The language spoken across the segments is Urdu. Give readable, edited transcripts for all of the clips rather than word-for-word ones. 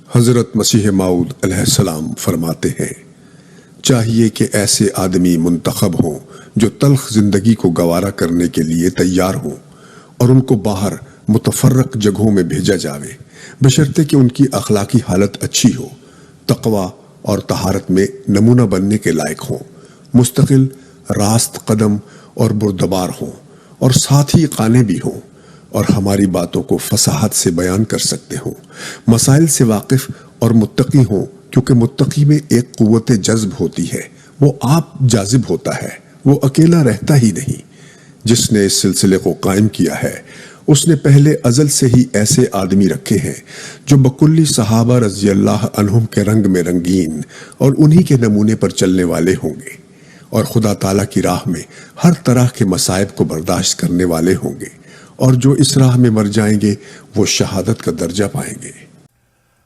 حضرت مسیح موعود علیہ السلام فرماتے ہیں، چاہیے کہ ایسے آدمی منتخب ہوں جو تلخ زندگی کو گوارا کرنے کے لیے تیار ہوں اور ان کو باہر متفرق جگہوں میں بھیجا جاوے، بشرطے کہ ان کی اخلاقی حالت اچھی ہو، تقوی اور طہارت میں نمونہ بننے کے لائق ہوں، مستقل راست قدم اور بردبار ہوں، اور ساتھ ہی قانے بھی ہوں، اور ہماری باتوں کو فصاحت سے بیان کر سکتے ہوں، مسائل سے واقف اور متقی ہوں، کیونکہ متقی میں ایک قوت جذب ہوتی ہے، وہ آپ جاذب ہوتا ہے، وہ اکیلا رہتا ہی نہیں۔ جس نے اس سلسلے کو قائم کیا ہے اس نے پہلے ازل سے ہی ایسے آدمی رکھے ہیں جو بکلی صحابہ رضی اللہ عنہم کے رنگ میں رنگین اور انہی کے نمونے پر چلنے والے ہوں گے، اور خدا تعالیٰ کی راہ میں ہر طرح کے مصائب کو برداشت کرنے والے ہوں گے، اور جو اس راہ میں مر جائیں گے وہ شہادت کا درجہ پائیں گے۔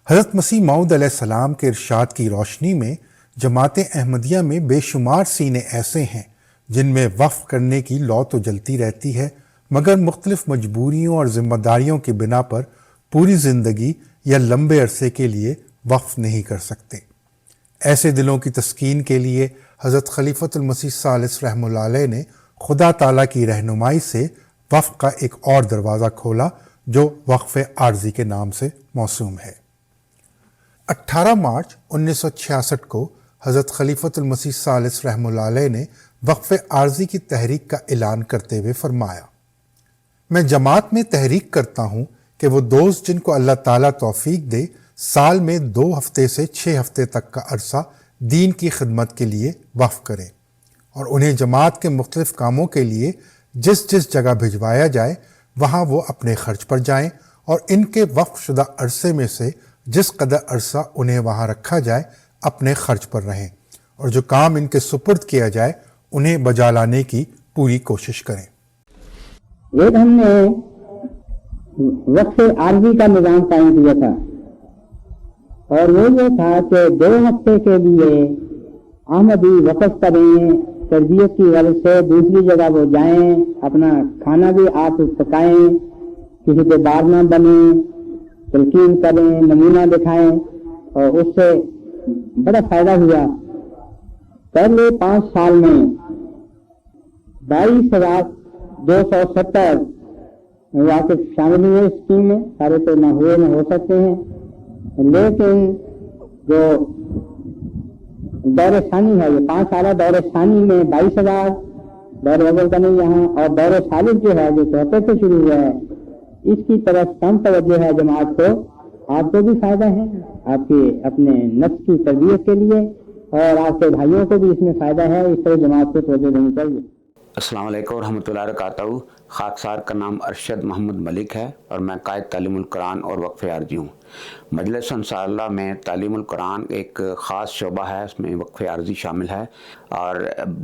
حضرت مسیح موعود علیہ السلام کے ارشاد کی روشنی میں جماعت احمدیہ میں بے شمار سینے ایسے ہیں جن میں وقف کرنے کی لو تو جلتی رہتی ہے، مگر مختلف مجبوریوں اور ذمہ داریوں کی بنا پر پوری زندگی یا لمبے عرصے کے لیے وقف نہیں کر سکتے۔ ایسے دلوں کی تسکین کے لیے حضرت خلیفۃ المسیح ثالث رحمہ اللہ علیہ نے خدا تعالیٰ کی رہنمائی سے وقف کا ایک اور دروازہ کھولا جو وقف عارضی کے نام سے موسوم ہے۔ 18 مارچ 1966 کو حضرت خلیفۃ المسیح ثالث رحمہ اللہ علیہ نے وقف عارضی کی تحریک کا اعلان کرتے ہوئے فرمایا، میں جماعت میں تحریک کرتا ہوں کہ وہ دوست جن کو اللہ تعالیٰ توفیق دے سال میں 2 ہفتے سے 6 ہفتے تک کا عرصہ دین کی خدمت کے لیے وقف کریں، اور انہیں جماعت کے مختلف کاموں کے لیے جس جس جگہ بھجوایا جائے وہاں وہ اپنے خرچ پر جائیں، اور ان کے وقف شدہ عرصے میں سے جس قدر عرصہ انہیں وہاں رکھا جائے اپنے خرچ پر رہیں، اور جو کام ان کے سپرد کیا جائے انہیں بجا لانے کی پوری کوشش کریں۔ ایک ہم نے وقف عارضی کا نظام قائم کیا تھا، اور وہ یہ تھا کہ 2 ہفتے کے لیے احمدی وقف کریں، تربیت کی غرض سے دوسری جگہ وہ جائیں، اپنا کھانا بھی آپ پکائیں، کسی کے بار نہ بنیں، تلقین کریں، نمونہ دکھائیں، اور اس سے بڑا فائدہ ہوا۔ پہلے 5 سال میں 22,270 واقف شامل ہوئے اس اسکیم میں، سارے تو نہ ہوئے نہ ہو سکتے ہیں، لیکن جو دور ثانی ہے، یہ 5 سالہ دور ثانی میں 22,000، دور اول کا نہیں یہاں، اور دور ثالث جو ہے جو 74 سے شروع ہوا ہے، اس کی طرف کم توجہ ہے جماعت کو۔ آپ کو بھی فائدہ ہے، آپ کے اپنے نفس کی تربیت کے لیے، اور آپ کے بھائیوں کو بھی اس میں فائدہ ہے، اس طرح جماعت کو توجہ دینی چاہیے۔ السلام علیکم ورحمۃ اللہ وبرکاتہ۔ خاکسار کا نام ارشد محمد ملک ہے اور میں قائد تعلیم القرآن اور وقف عارضی ہوں۔ مجلس انصار اللہ میں تعلیم القرآن ایک خاص شعبہ ہے، اس میں وقف عارضی شامل ہے، اور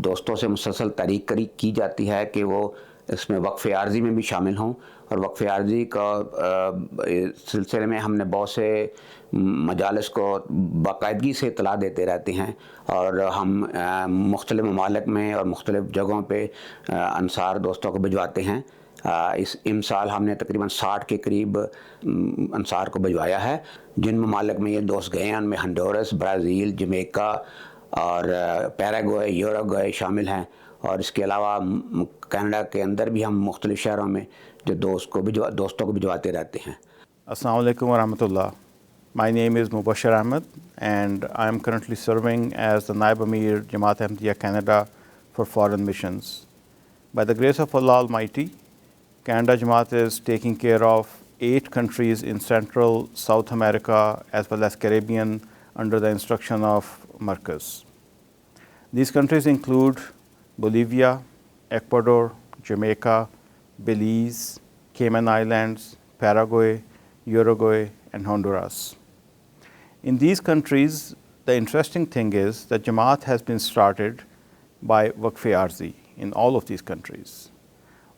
دوستوں سے مسلسل تحریک کی جاتی ہے کہ وہ اس میں وقف عارضی میں بھی شامل ہوں، اور وقف عارضی کا سلسلے میں ہم نے بہت سے مجالس کو باقاعدگی سے اطلاع دیتے رہتے ہیں، اور ہم مختلف ممالک میں اور مختلف جگہوں پہ انصار دوستوں کو بھجواتے ہیں۔ اس امسال ہم نے تقریباً 60 کے قریب انصار کو بھجوایا ہے، جن ممالک میں یہ دوست گئے ہیں ان میں ہنڈورس، برازیل، جمیکا اور پیراگوئے، یوروگوئے شامل ہیں، اور اس کے علاوہ کینیڈا کے اندر بھی ہم مختلف شہروں میں جو دوستوں کو بھجواتے رہتے ہیں۔ Assalamu alaikum wa rahmatullah. My name is Mubashir Ahmed, and I am currently serving as the Naib Amir Jamaat Ahmadiyya Canada for Foreign Missions. By the grace of Allah Almighty, Canada Jamaat is taking care of 8 countries in Central, South America as well as Caribbean under the instruction of Markaz. These countries include Bolivia, Ecuador, Jamaica, Belize, Cayman Islands, Paraguay, Uruguay, and Honduras. In these countries, the interesting thing is that Jamaat has been started by Waqf Arzi in all of these countries.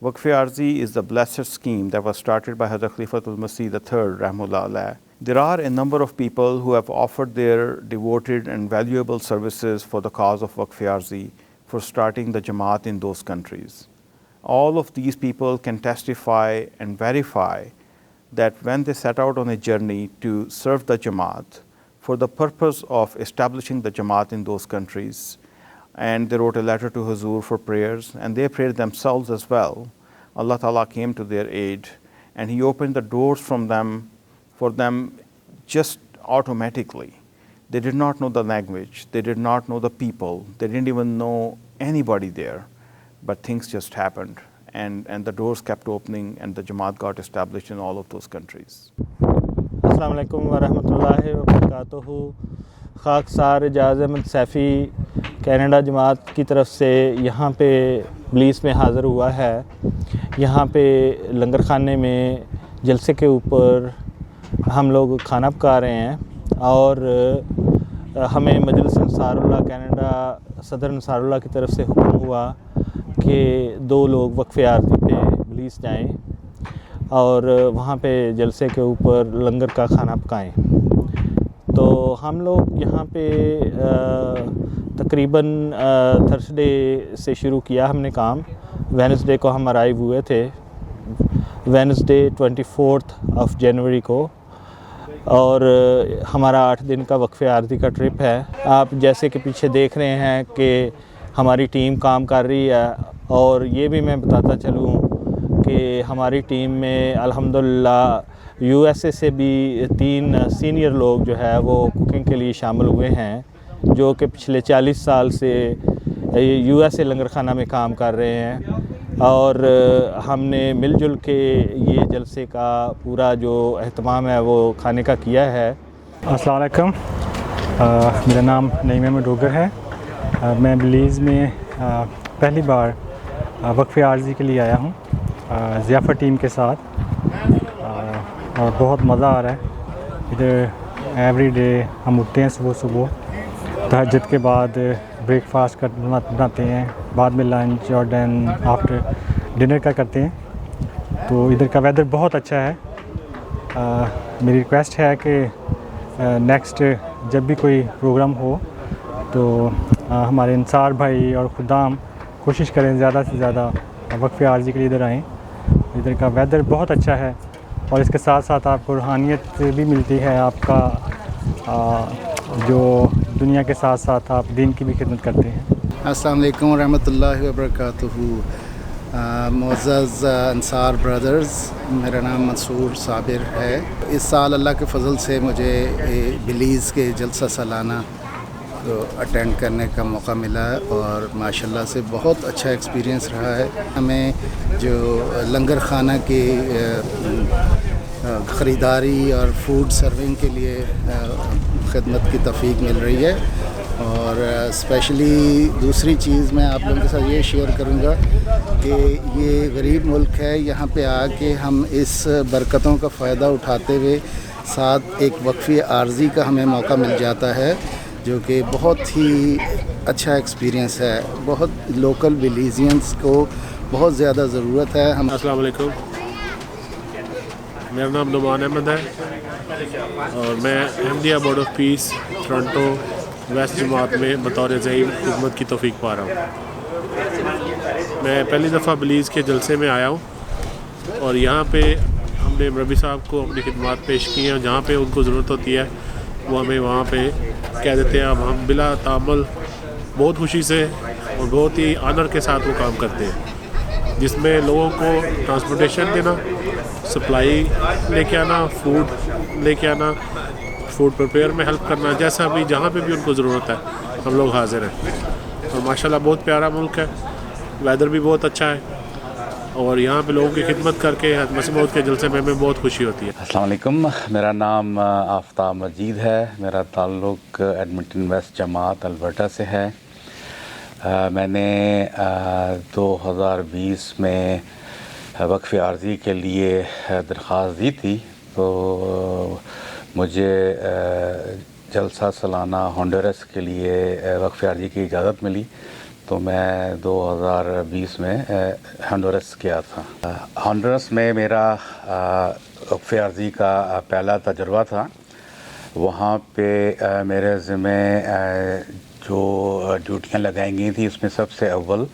Waqf Arzi is the blessed scheme that was started by Hazrat Khalifatul Masih III, Rahmullah alayh. There are a number of people who have offered their devoted and valuable services for the cause of Waqf Arzi for starting the Jamaat in those countries. All of these people can testify and verify that when they set out on a journey to serve the Jamaat for the purpose of establishing the Jamaat in those countries, and they wrote a letter to Huzur for prayers, and they prayed themselves as well, Allah Ta'ala came to their aid, and He opened the doors for them just automatically. They did not know the language, they did not know the people, they didn't even know anybody there, but things just happened, and the doors kept opening, and the Jamaat got established in all of those countries. السلام علیکم ورحمۃ اللہ وبرکاتہ. خاکسار اعجاز احمد سیفی کینیڈا جماعت کی طرف سے یہاں پہ بلیس میں حاضر ہوا ہے. یہاں پہ لنگر خانے میں جلسے کے اوپر ہم لوگ کھانا پکا رہے ہیں، اور ہمیں مجلس انصار اللہ کینیڈا صدر انصار اللہ کی طرف سے حکم ہوا کہ 2 لوگ وقف عارضی پہ بلیس جائیں اور وہاں پہ جلسے کے اوپر لنگر کا کھانا پکائیں. تو ہم لوگ یہاں پہ تقریباً تھرسڈے سے شروع کیا ہم نے کام. وینسڈے کو ہم ارائیو ہوئے تھے، وینسڈے 24 جنوری کو، اور ہمارا 8 دن کا وقف عارضی کا ٹرپ ہے. آپ جیسے کہ پیچھے دیکھ رہے ہیں کہ ہماری ٹیم کام کر رہی ہے، اور یہ بھی میں بتاتا چلوں کہ ہماری ٹیم میں الحمدللہ یو ایس اے سے بھی 3 سینئر لوگ جو ہے وہ کوکنگ کے لیے شامل ہوئے ہیں، جو کہ پچھلے 40 سال سے یو ایس اے لنگر خانہ میں کام کر رہے ہیں. اور ہم نے مل جل کے یہ جلسے کا پورا جو اہتمام ہے وہ کھانے کا کیا ہے. السلام علیکم، میرا نام نعیم احمد ڈوگر ہے. میں بلیز میں پہلی بار وقف عارضی کے لیے آیا ہوں ضیافت ٹیم کے ساتھ، اور بہت مزہ آ رہا ہے. ادھر ایوری ڈے ہم اٹھتے ہیں صبح تہجد کے بعد، بریک فاسٹ بناتے ہیں، بعد میں لنچ اور دین آفٹر ڈنر کا کرتے ہیں. تو ادھر کا ویدر بہت اچھا ہے. میری ریکویسٹ ہے کہ نیکسٹ جب بھی کوئی پروگرام ہو تو ہمارے انصار بھائی اور خدام کوشش کریں زیادہ سے زیادہ وقف عارضی کے لیے ادھر آئیں. ادھر کا ویدر بہت اچھا ہے، اور اس کے ساتھ ساتھ آپ کو روحانیت بھی ملتی ہے. آپ کا جو دنیا کے ساتھ ساتھ آپ دین کی بھی خدمت کرتے ہیں. السلام علیکم ورحمۃ اللہ وبرکاتہ. معزز انصار برادرز، میرا نام منصور صابر ہے. اس سال اللہ کے فضل سے مجھے بلیز کے جلسہ سالانہ کو اٹینڈ کرنے کا موقع ملا، اور ماشاءاللہ سے بہت اچھا ایکسپیرینس رہا ہے. ہمیں جو لنگر خانہ کی خریداری اور فوڈ سرونگ کے لیے خدمت کی توفیق مل رہی ہے. اور اسپیشلی دوسری چیز میں آپ لوگوں کے ساتھ یہ شیئر کروں گا کہ یہ غریب ملک ہے، یہاں پہ آ کے ہم اس برکتوں کا فائدہ اٹھاتے ہوئے ساتھ ایک وقفی عارضی کا ہمیں موقع مل جاتا ہے، جو کہ بہت ہی اچھا ایکسپیرینس ہے. بہت لوکل بلیزینس کو بہت زیادہ ضرورت ہے. السلام علیکم، میرا نام نعمان احمد ہے، اور میں Ahmadiyya board of peace Toronto west جماعت میں بطور ضعیف خدمت کی توفیق پا رہا ہوں. میں پہلی دفعہ بلیز کے جلسے میں آیا ہوں، اور یہاں پہ ہم نے مربی صاحب کو اپنی خدمات پیش کی ہیں. جہاں پہ ان کو ضرورت ہوتی ہے وہ ہمیں وہاں پہ کہہ دیتے ہیں. اب ہم بلا تعامل بہت خوشی سے اور بہت ہی آنر کے ساتھ وہ کام کرتے ہیں، جس میں لوگوں کو ٹرانسپورٹیشن دینا، سپلائی لے کے آنا، فوڈ لے کے آنا، فوڈ پریپیئر میں ہیلپ کرنا، جیسا بھی جہاں پہ بھی ان کو ضرورت ہے ہم لوگ حاضر ہیں. اور ماشاءاللہ بہت پیارا ملک ہے، ویدر بھی بہت اچھا ہے، اور یہاں پہ لوگوں کی خدمت کر کے مسیح موعود کے جلسے میں ہمیں بہت خوشی ہوتی ہے. السلام علیکم، میرا نام آفتاب مجید ہے. میرا تعلق ایڈمنٹن ویسٹ جماعت البرٹا سے ہے. میں نے 2020 میں وقف عارضی کے لیے درخواست دی تھی، تو مجھے جلسہ سالانہ ہونڈورس کے لیے وقف عارضی کی اجازت ملی، تو میں 2020 میں ہونڈورس گیا تھا. ہونڈورس میں میرا وقف عارضی کا پہلا تجربہ تھا. وہاں پہ میرے ذمہ جو ڈیوٹیاں لگائی گئی تھیں، اس میں سب سے اول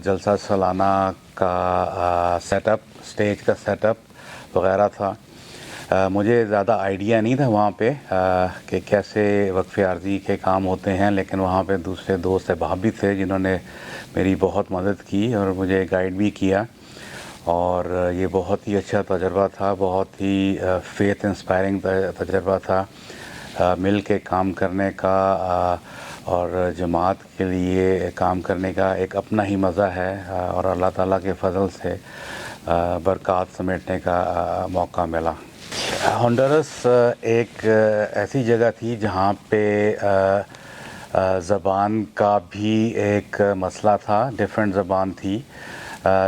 جلسہ سالانہ کا سیٹ اپ، اسٹیج کا سیٹ اپ وغیرہ تھا. مجھے زیادہ آئیڈیا نہیں تھا وہاں پہ کہ کیسے وقف عارضی کے کام ہوتے ہیں، لیکن وہاں پہ دوسرے دوست احباب بھی تھے جنہوں نے میری بہت مدد کی اور مجھے گائیڈ بھی کیا، اور یہ بہت ہی اچھا تجربہ تھا، بہت ہی فیتھ انسپائرنگ تجربہ تھا، مل کے کام کرنے کا اور جماعت کے لیے کام کرنے کا ایک اپنا ہی مزہ ہے، اور اللہ تعالیٰ کے فضل سے برکات سمیٹنے کا موقع ملا۔ ہونڈورس ایک ایسی جگہ تھی جہاں پہ زبان کا بھی ایک مسئلہ تھا، ڈیفرنٹ زبان تھی،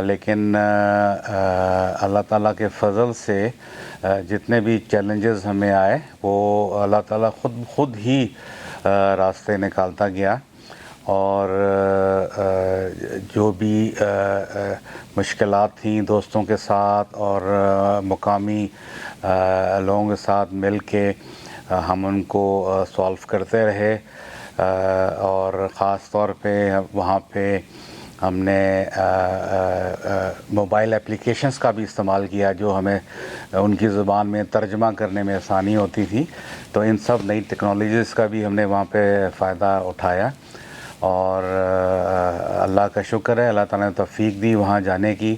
لیکن اللہ تعالیٰ کے فضل سے جتنے بھی چیلنجز ہمیں آئے وہ اللہ تعالیٰ خود ہی راستے نکالتا گیا، اور جو بھی مشکلات تھیں دوستوں کے ساتھ اور مقامی لوگوں کے ساتھ مل کے ہم ان کو سولو کرتے رہے، اور خاص طور پہ وہاں پہ ہم نے موبائل اپلیکیشنز کا بھی استعمال کیا جو ہمیں ان کی زبان میں ترجمہ کرنے میں آسانی ہوتی تھی، تو ان سب نئی ٹیکنالوجیز کا بھی ہم نے وہاں پہ فائدہ اٹھایا، اور اللہ کا شکر ہے اللہ تعالیٰ نے توفیق دی وہاں جانے کی،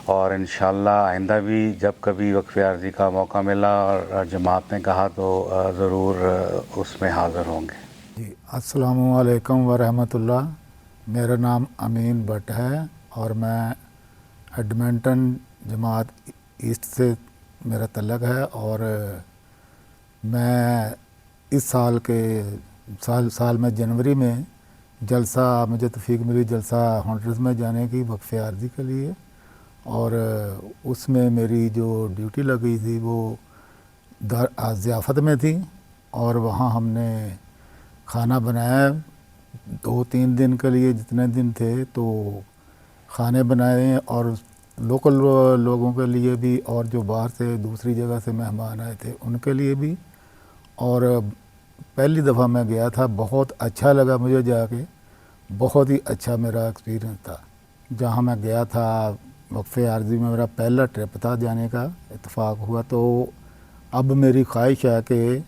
اور انشاءاللہ آئندہ بھی جب کبھی وقف عارضی کا موقع ملا اور جماعت نے کہا تو ضرور اس میں حاضر ہوں گے۔ جی السلام علیکم ورحمۃ اللہ، میرا نام امین بٹ ہے اور میں ایڈمنٹن جماعت ایسٹ سے میرا تعلق ہے، اور میں اس سال میں جنوری میں جلسہ مجھے توفیق ملی جلسہ ہونڈورس میں جانے کی وقف عارضی کے لیے، اور اس میں میری جو ڈیوٹی لگی تھی وہ ضیافت میں تھی، اور وہاں ہم نے کھانا بنایا 2-3 دن کے لیے جتنے دن تھے، تو کھانے بنائے اور لوکل لوگوں کے لیے بھی، اور جو باہر سے دوسری جگہ سے مہمان آئے تھے ان کے لیے بھی، اور پہلی دفعہ میں گیا تھا، بہت اچھا لگا مجھے جا کے، بہت ہی اچھا میرا ایکسپیرینس تھا۔ جہاں میں گیا تھا وقف عارضی میں میرا پہلا ٹرپ تھا جانے کا، اتفاق ہوا، تو اب میری خواہش ہے کہ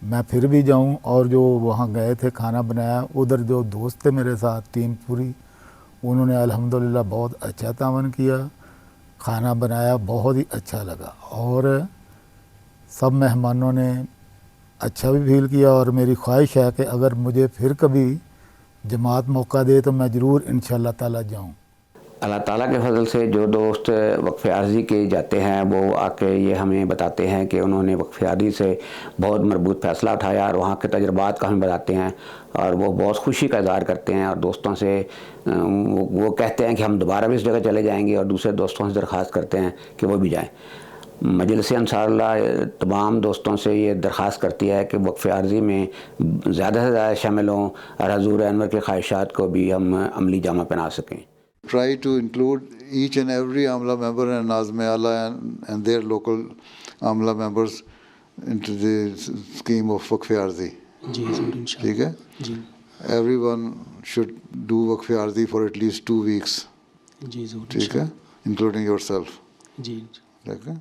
میں پھر بھی جاؤں، اور جو وہاں گئے تھے کھانا بنایا، ادھر جو دوست تھے میرے ساتھ ٹیم پوری، انہوں نے الحمدللہ بہت اچھا تعاون کیا، کھانا بنایا، بہت ہی اچھا لگا، اور سب مہمانوں نے اچھا بھی فیل کیا، اور میری خواہش ہے کہ اگر مجھے پھر کبھی جماعت موقع دے تو میں ضرور انشاءاللہ تعالی جاؤں۔ اللہ تعالیٰ کے فضل سے جو دوست وقف عارضی کے جاتے ہیں وہ آ کے یہ ہمیں بتاتے ہیں کہ انہوں نے وقف عارضی سے بہت مربوط فیصلہ اٹھایا، اور وہاں کے تجربات کا ہمیں بتاتے ہیں، اور وہ بہت خوشی کا اظہار کرتے ہیں، اور دوستوں سے وہ کہتے ہیں کہ ہم دوبارہ بھی اس جگہ چلے جائیں گے، اور دوسرے دوستوں سے درخواست کرتے ہیں کہ وہ بھی جائیں۔ مجلس انصار اللہ تمام دوستوں سے یہ درخواست کرتی ہے کہ وقف عارضی میں زیادہ سے زیادہ شامل ہوں، اور حضور انور کی خواہشات کو بھی ہم عملی جامہ پہنا سکیں۔ Try to include each and every Amla member and Nazm Allah and their local Amla members into the scheme of Waqf Arzi. ٹھیک ہے، everyone should do Waqf Arzi for at least 2 weeks. ٹھیک ہے، including yourself. ٹھیک ہے۔